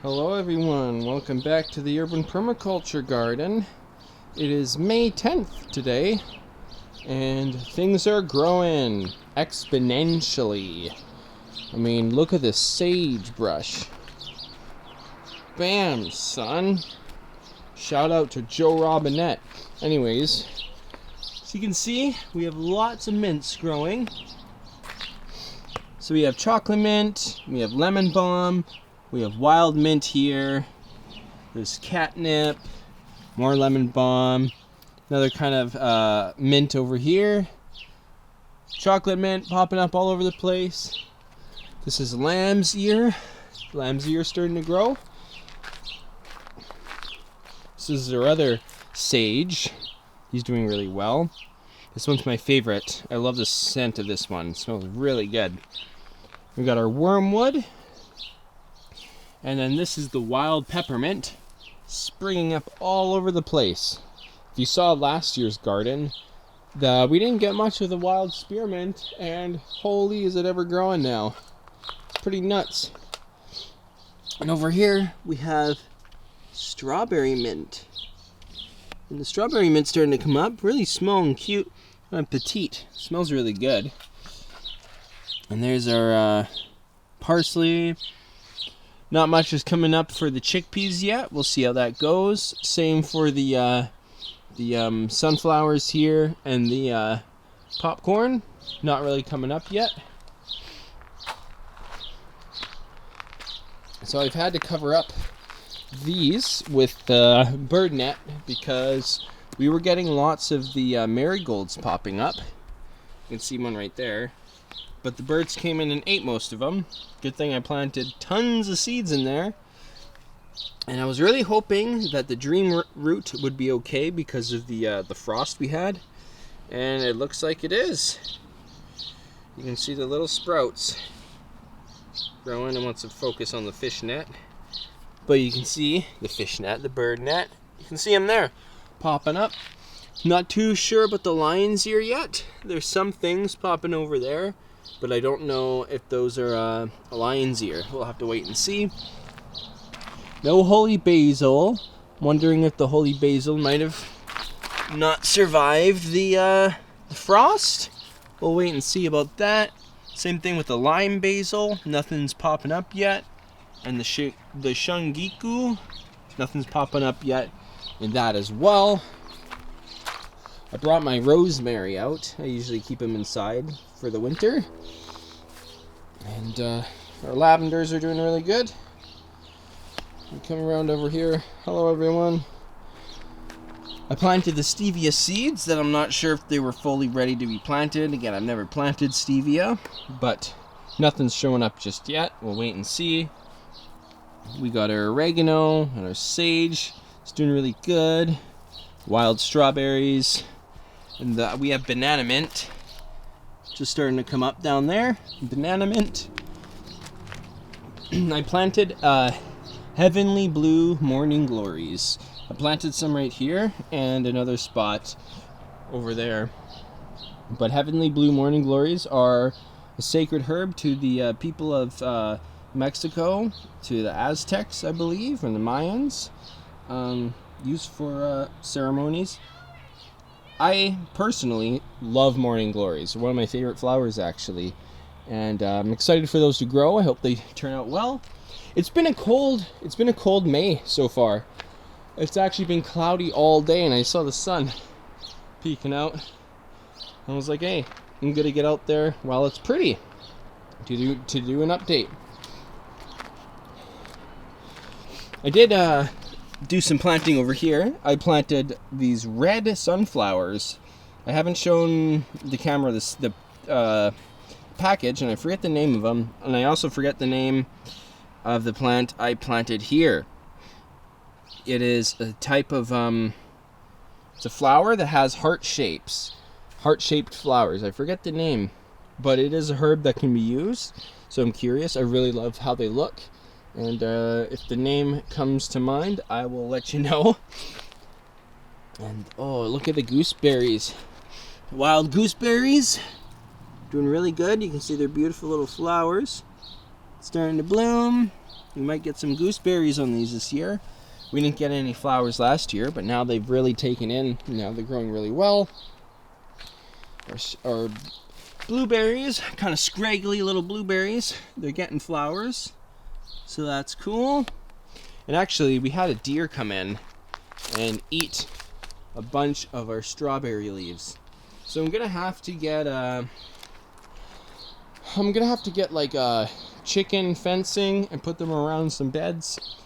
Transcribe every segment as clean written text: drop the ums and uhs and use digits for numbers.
Hello everyone, welcome back to the Urban Permaculture Garden. It is May 10th today, and things are growing exponentially. I mean, look at this sagebrush. Bam, son. Shout out to Joe Robinette. Anyways, so you can see, we have lots of mints growing. So we have chocolate mint, we have lemon balm, we have wild mint here, there's catnip, more lemon balm, another kind of mint over here, chocolate mint popping up all over the place. This is lamb's ear. Lamb's ear starting to grow. This is our other sage. He's doing really well. This one's my favorite. I love the scent of this one. It smells really good. We got our wormwood. And then this is the wild peppermint, springing up all over the place. If you saw last year's garden, we didn't get much of the wild spearmint, and holy is it ever growing now. It's pretty nuts. And over here we have strawberry mint. And the strawberry mint's starting to come up, really small and cute and petite. Smells really good. And there's our parsley. Not much is coming up for the chickpeas yet. We'll see how that goes. Same for the sunflowers here and the popcorn. Not really coming up yet. So I've had to cover up these with the bird net because we were getting lots of the marigolds popping up. You can see one right there. But the birds came in and ate most of them. Good thing I planted tons of seeds in there. And I was really hoping that the dream root would be okay because of the frost we had. And it looks like it is. You can see the little sprouts growing. I want to focus on the fish net. But you can see the fish net, the bird net. You can see them there popping up. Not too sure about the lion's ear yet. There's some things popping over there, but I don't know if those are a lion's ear. We'll have to wait and see. No holy basil. Wondering if the holy basil might have not survived the frost. We'll wait and see about that. Same thing with the lime basil. Nothing's popping up yet. And the shungiku. Nothing's popping up yet in that as well. I brought my rosemary out. I usually keep them inside for the winter. And our lavenders are doing really good. We come around over here. Hello everyone. I planted the stevia seeds that I'm not sure if they were fully ready to be planted. Again, I've never planted stevia, but nothing's showing up just yet. We'll wait and see. We got our oregano and our sage. It's doing really good. Wild strawberries. And we have banana mint. Just starting to come up down there. Banana mint. I planted heavenly blue morning glories. I planted some right here and another spot over there. But heavenly blue morning glories are a sacred herb to the people of Mexico, to the Aztecs, I believe, and the Mayans. Used for ceremonies. I personally love morning glories. They're one of my favorite flowers, actually. And I'm excited for those to grow. I hope they turn out well. It's been a cold May so far. It's actually been cloudy all day, and I saw the sun peeking out. I was like, hey, I'm gonna get out there while it's pretty to do an update. I did do some planting over here. I planted these red sunflowers. I haven't shown the camera the package, and I forget the name of them, and I also forget the name of the plant I planted here. It is a type of it's a flower that has heart-shaped flowers. I forget the name, but it is a herb that can be used, so I'm curious. I really love how they look. And if the name comes to mind, I will let you know. And oh, look at the gooseberries. Wild gooseberries. Doing really good. You can see they're beautiful little flowers. Starting to bloom. We might get some gooseberries on these this year. We didn't get any flowers last year, but now they've really taken in. Now they're growing really well. Our blueberries, kind of scraggly little blueberries, they're getting flowers. So that's cool. And actually, we had a deer come in and eat a bunch of our strawberry leaves. So I'm gonna have to get like a chicken fencing and put them around some beds.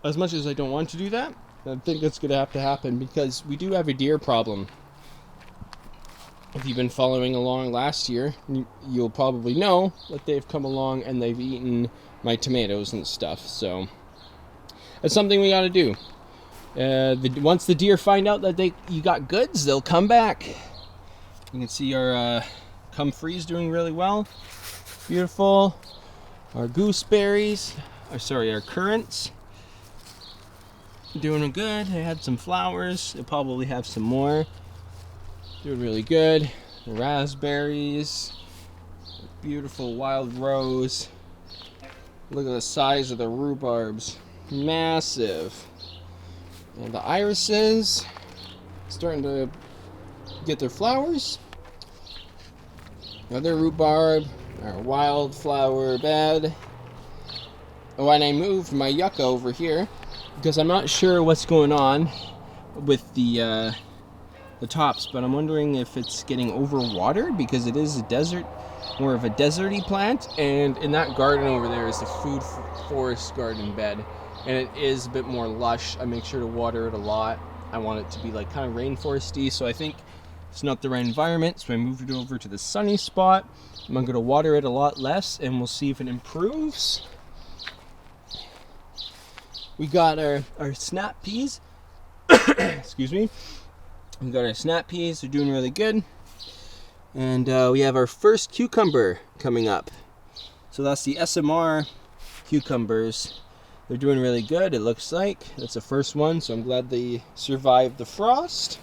As much as I don't want to do that, I think it's gonna have to happen because we do have a deer problem. If you've been following along last year, you'll probably know that they've come along and they've eaten my tomatoes and stuff. So that's something we gotta do. Once the deer find out that you got goods, they'll come back. You can see our comfrey's doing really well. Beautiful. Our gooseberries, our currants, doing good. They had some flowers. They'll probably have some more. Doing really good. The raspberries, beautiful wild rose. Look at the size of the rhubarbs. Massive. And the irises starting to get their flowers. Another rhubarb, our wildflower bed. Oh, and I moved my yucca over here because I'm not sure what's going on with the tops, but I'm wondering if it's getting overwatered because it is a desert, more of a deserty plant. And in that garden over there is the food forest garden bed, and it is a bit more lush. I make sure to water it a lot. I want it to be like kind of rainforesty, so I think it's not the right environment, so I moved it over to the sunny spot. I'm going to water it a lot less, and we'll see if it improves. We got our snap peas. Excuse me. We got our snap peas. They're doing really good. And we have our first cucumber coming up. So that's the SMR cucumbers. They're doing really good, it looks like. That's the first one, so I'm glad they survived the frost.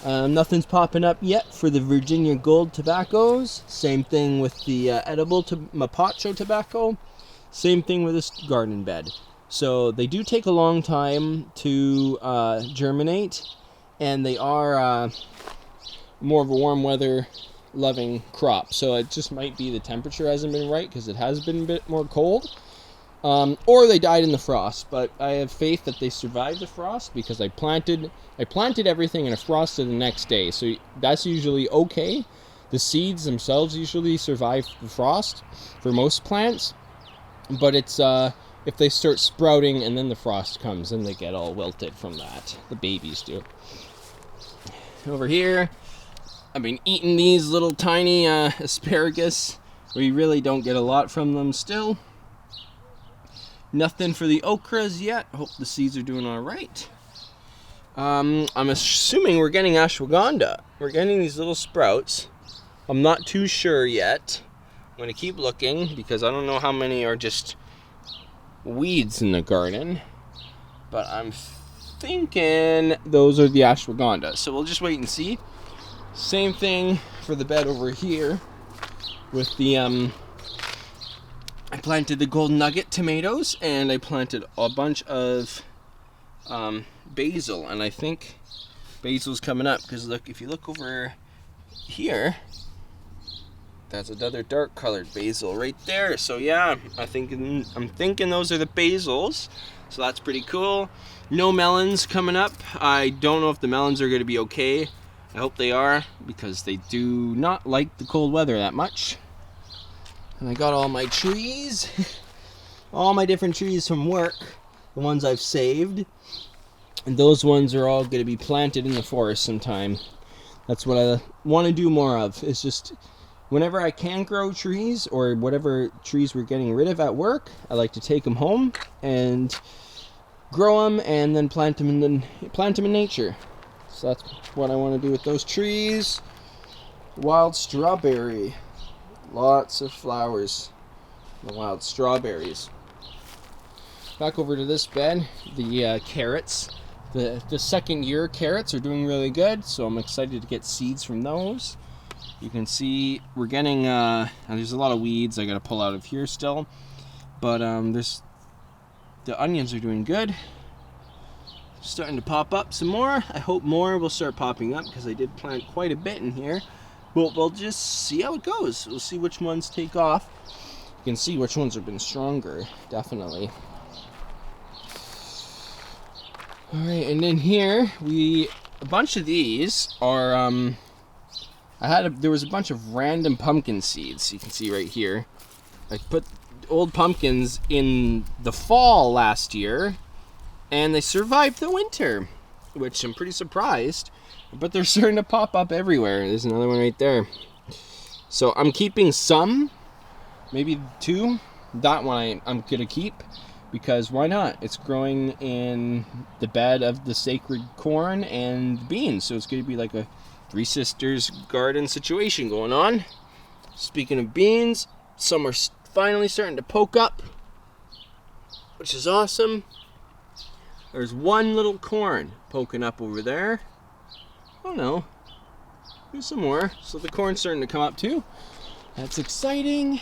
Nothing's popping up yet for the Virginia Gold tobaccos. Same thing with the edible Mapacho tobacco. Same thing with this garden bed. So they do take a long time to germinate, and they are more of a warm weather loving crop. So it just might be the temperature hasn't been right because it has been a bit more cold. Or they died in the frost, but I have faith that they survived the frost because I planted everything and it frosted the next day, so that's usually okay. The seeds themselves usually survive the frost for most plants, but it's if they start sprouting and then the frost comes and they get all wilted from that. The babies do. Over here, I've been eating these little tiny asparagus. We really don't get a lot from them still. Nothing for the okras yet. Hope the seeds are doing all right. I'm assuming we're getting ashwagandha. We're getting these little sprouts. I'm not too sure yet. I'm going to keep looking because I don't know how many are just weeds in the garden. But I'm thinking those are the ashwagandha. So we'll just wait and see. Same thing for the bed over here with the I planted the golden nugget tomatoes, and I planted a bunch of basil, and I think basil's coming up because look, if you look over here, that's another dark colored basil right there. So yeah, I'm thinking those are the basils, so that's pretty cool. No melons coming up. I don't know if the melons are going to be okay. I hope they are because they do not like the cold weather that much. And I got all my trees, all my different trees from work, the ones I've saved. And those ones are all going to be planted in the forest sometime. That's what I want to do more of. It's just whenever I can grow trees or whatever trees we're getting rid of at work, I like to take them home and grow them and then plant them in nature. So that's what I want to do with those trees. Wild strawberry. Lots of flowers. The wild strawberries. Back over to this bed. The carrots. The second year carrots are doing really good, so I'm excited to get seeds from those. You can see we're getting, there's a lot of weeds I gotta pull out of here still. But the onions are doing good. Starting to pop up some more. I hope more will start popping up because I did plant quite a bit in here. But we'll just see how it goes. We'll see which ones take off. You can see which ones have been stronger, definitely. Alright, and then here, a bunch of these are, there was a bunch of random pumpkin seeds, you can see right here. I put old pumpkins in the fall last year, and they survived the winter, which I'm pretty surprised. But they're starting to pop up everywhere. There's another one right there. So I'm keeping some, maybe 2. That one I'm gonna keep, because why not? It's growing in the bed of the sacred corn and beans, so it's gonna be like a Three Sisters garden situation going on. Speaking of beans, some are finally starting to poke up, which is awesome. There's one little corn poking up over there. Oh no, there's some more. So the corn's starting to come up too. That's exciting.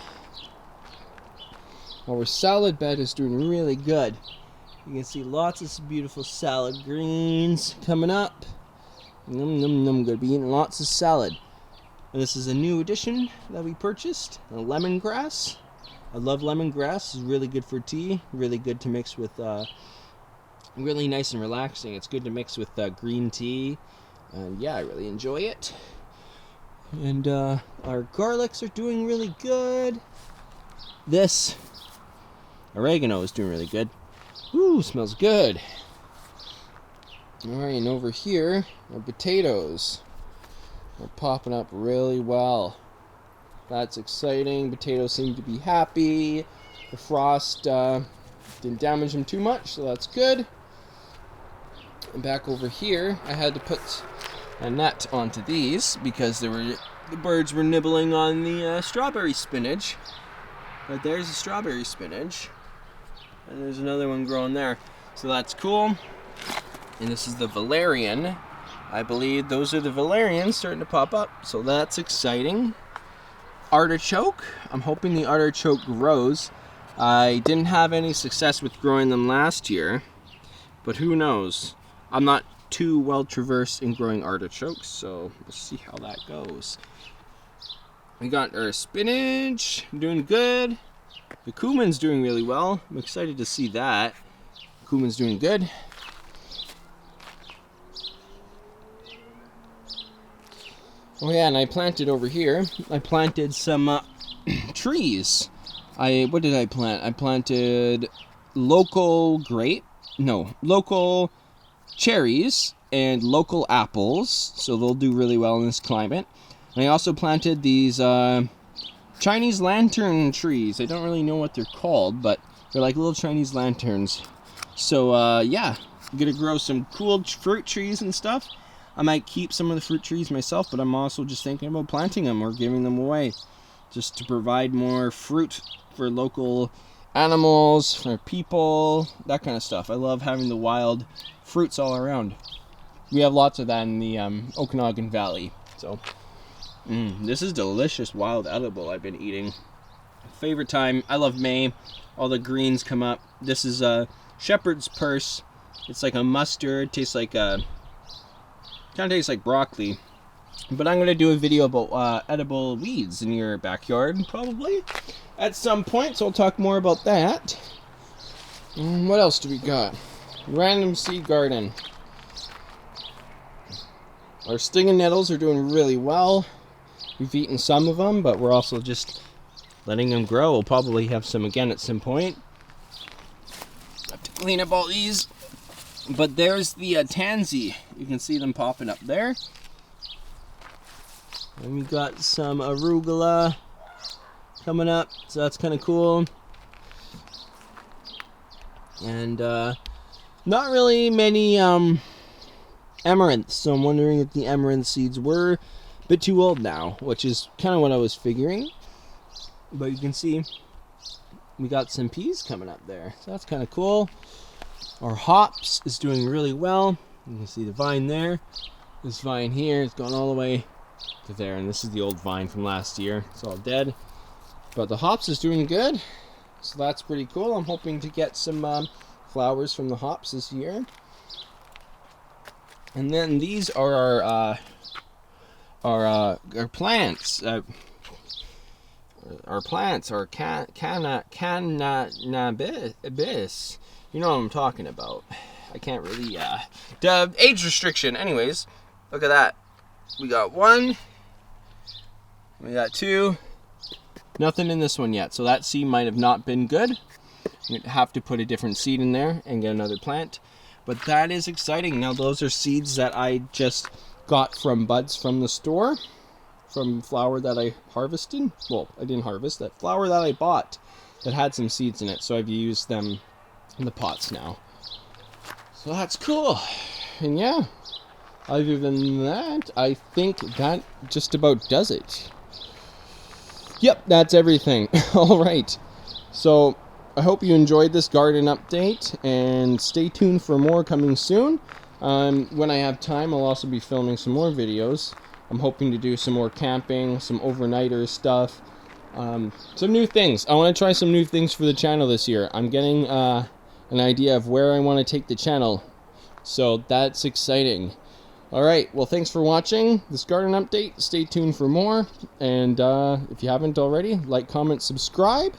Our salad bed is doing really good. You can see lots of beautiful salad greens coming up. Num num num, gonna be eating lots of salad. And this is a new addition that we purchased, lemongrass. I love lemongrass. It's really good for tea, really good to mix with, really nice and relaxing. It's good to mix with green tea. And yeah, I really enjoy it. And our garlics are doing really good. This oregano is doing really good. Ooh, smells good. Alright, and over here, our potatoes are popping up really well. That's exciting. Potatoes seem to be happy. The frost didn't damage them too much, so that's good. And back over here, I had to put a net onto these because the birds were nibbling on the strawberry spinach. But there's the strawberry spinach, and there's another one growing there, so that's cool. And this is the valerian. I believe those are the valerians starting to pop up, so that's exciting. Artichoke. I'm hoping the artichoke grows. I didn't have any success with growing them last year, but who knows? I'm not too well traversed in growing artichokes, so we'll see how that goes. We got our spinach doing good. The cumin's doing really well. I'm excited to see that. Cumin's doing good. Oh yeah, and I planted over here. I planted some trees. What did I plant? I planted local cherries and local apples, so they'll do really well in this climate. And I also planted these Chinese lantern trees. I don't really know what they're called, but they're like little Chinese lanterns. So yeah, I'm gonna grow some cool fruit trees and stuff. I might keep some of the fruit trees myself, but I'm also just thinking about planting them or giving them away, just to provide more fruit for local animals, for people, that kind of stuff. I love having the wild fruits all around. We have lots of that in the Okanagan Valley. So, this is delicious wild edible I've been eating. Favorite time. I love May. All the greens come up. This is a shepherd's purse. It's like a mustard. Tastes like kind of tastes like broccoli. But I'm going to do a video about edible weeds in your backyard, probably, at some point, so I'll talk more about that. What else do we got? Random seed garden. Our stinging nettles are doing really well. We've eaten some of them, but we're also just letting them grow. We'll probably have some again at some point. Have to clean up all these. But there's the tansy. You can see them popping up there. And we got some arugula coming up, so that's kind of cool. And not really many amaranth, so I'm wondering if the amaranth seeds were a bit too old now, which is kind of what I was figuring. But you can see we got some peas coming up there, so that's kind of cool. Our hops is doing really well. You can see the vine there. This vine here is going all the way to there, and this is the old vine from last year. It's all dead. But the hops is doing good. So that's pretty cool. I'm hoping to get some flowers from the hops this year. And then these are our plants. Our plants are cannabis. You know what I'm talking about. I can't really the age restriction. Anyways, look at that. We got 1. We got 2. Nothing in this one yet. So that seed might have not been good. You'd have to put a different seed in there and get another plant. But that is exciting. Now those are seeds that I just got from buds from the store, from flower that I harvested. Well, I didn't harvest that flower that I bought that had some seeds in it. So I've used them in the pots now. So that's cool. And yeah, other than that, I think that just about does it. Yep, that's everything. All right. So I hope you enjoyed this garden update, and stay tuned for more coming soon. When I have time, I'll also be filming some more videos. I'm hoping to do some more camping, some overnighter stuff, some new things. I want to try some new things for the channel this year. I'm getting an idea of where I want to take the channel, so that's exciting. Alright, well, thanks for watching this garden update. Stay tuned for more, and if you haven't already, like, comment, subscribe.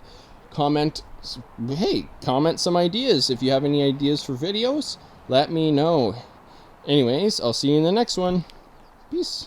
Comment some ideas. If you have any ideas for videos, let me know. Anyways, I'll see you in the next one. Peace.